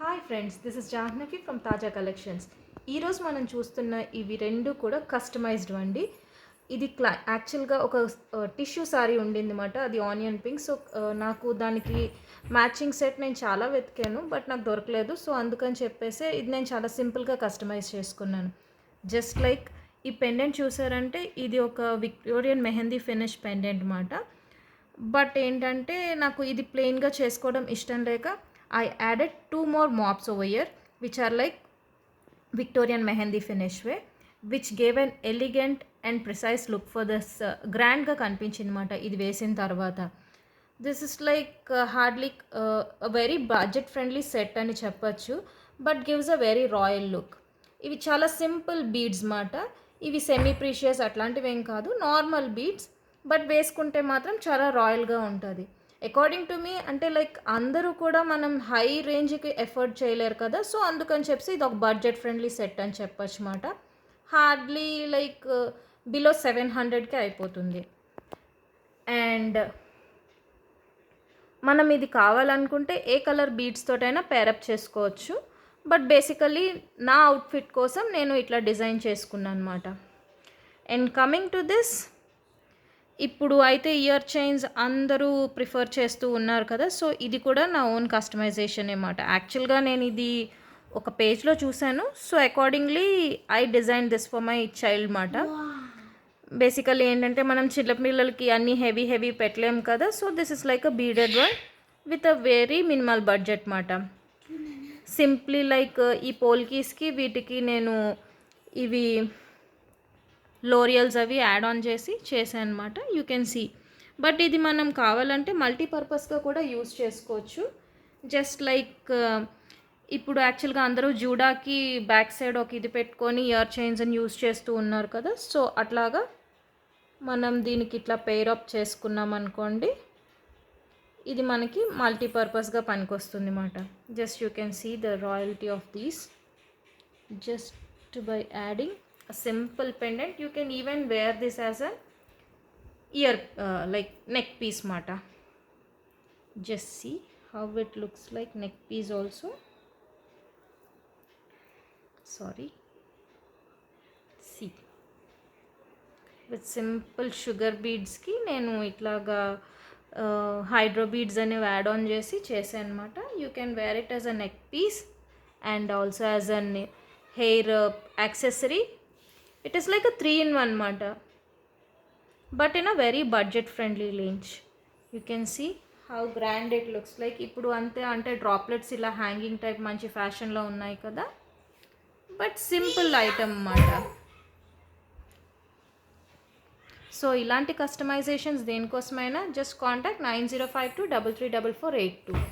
Hi friends, this is Jahnavi from తాజా collections. ఈరోజు మనం చూస్తున్న ఇవి రెండు కూడా కస్టమైజ్డ్ అండి. ఇది యాక్చువల్గా ఒక టిష్యూ సారీ ఉండింది అనమాట, అది ఆనియన్ పింక్. సో నాకు దానికి మ్యాచింగ్ సెట్ నేను చాలా వెతికాను, బట్ నాకు దొరకలేదు. సో అందుకని చెప్పేసి ఇది నేను చాలా సింపుల్గా కస్టమైజ్ చేసుకున్నాను. జస్ట్ లైక్ ఈ పెండెంట్ చూసారంటే ఇది ఒక విక్టోరియన్ మెహందీ ఫినిష్ పెండెంట్ అనమాట. బట్ ఏంటంటే నాకు ఇది ప్లెయిన్గా చేసుకోవడం ఇష్టం లేక I added 2 more mops over here, which are like Victorian mehendi finish way, which gave an elegant and precise look for this grand ga kanpinchindamata idi vesin tarvata. This is like hardly a very budget friendly set ani cheppachu, but gives a very royal look. Ivi chala simple beads mata, ivi semi precious atlantivi em kaadu, normal beads, but veskunte matram chala royal ga untadi. According to me అంటే like అందరూ కూడా మనం high రేంజ్కి effort చేయలేరు కదా. So అందుకని చెప్పి ఇది ఒక బడ్జెట్ ఫ్రెండ్లీ సెట్ అని చెప్పచ్చు అన్నమాట. హార్డ్లీ లైక్ బిలో 700కే అయిపోతుంది. అండ్ మనం ఇది కావాలనుకుంటే ఏ కలర్ బీడ్స్ తోటైనా పేరప్ చేసుకోవచ్చు. బట్ బేసికలీ నా అవుట్ఫిట్ కోసం నేను ఇట్లా డిజైన్ చేసుకున్నాను అనమాట. అండ్ కమింగ్ టు దిస్, ఇప్పుడు అయితే ఇయర్ చైన్స్ అందరూ ప్రిఫర్ చేస్తూ ఉన్నారు కదా. సో ఇది కూడా నా ఓన్ కస్టమైజేషన్ అన్నమాట. యాక్చువల్గా నేను ఇది ఒక పేజ్లో చూశాను. So accordingly I design this for my child మాట. బేసికల్లీ ఏంటంటే మనం చిన్నపిల్లలకి అన్నీ హెవీ పెట్టలేము కదా. So this is like a beaded one with a very minimal budget మాట. సింప్లీ లైక్ ఈ పోల్కీస్కి వీటికి నేను ఇవి లోరియల్స్ అవి యాడ్ ఆన్ చేసాను అనమాట. You can see. బట్ ఇది మనం కావాలంటే మల్టీపర్పస్గా కూడా యూస్ చేసుకోవచ్చు. జస్ట్ లైక్ ఇప్పుడు యాక్చువల్గా అందరూ జూడాకి బ్యాక్ సైడ్ ఒక ఇది పెట్టుకొని ఇయర్ చైన్స్ని యూస్ చేస్తూ ఉన్నారు కదా. సో అట్లాగా మనం దీనికి ఇట్లా పెయిర్ అప్ చేసుకున్నాం అనుకోండి, ఇది మనకి మల్టీపర్పస్గా పనికొస్తుంది అన్నమాట. Just you can see the royalty of these just by adding a simple pendant. You can even wear this as a ear like neck piece mata. Just see how it looks like neck piece also. Sorry, see, with simple sugar beads ki nenu itlaga hydro beads అనేవి add on చేసాను అనమాట. You can wear it as a neck piece and also as an hair accessory. It is like a 3-in-1 mata, but in a very budget friendly range. You can see how grand it looks like. Ippudu ante droplets ila hanging type manchi fashion lo unnai kada, but simple item mata. So ilanti customizations denikosamaina just contact 9052334482.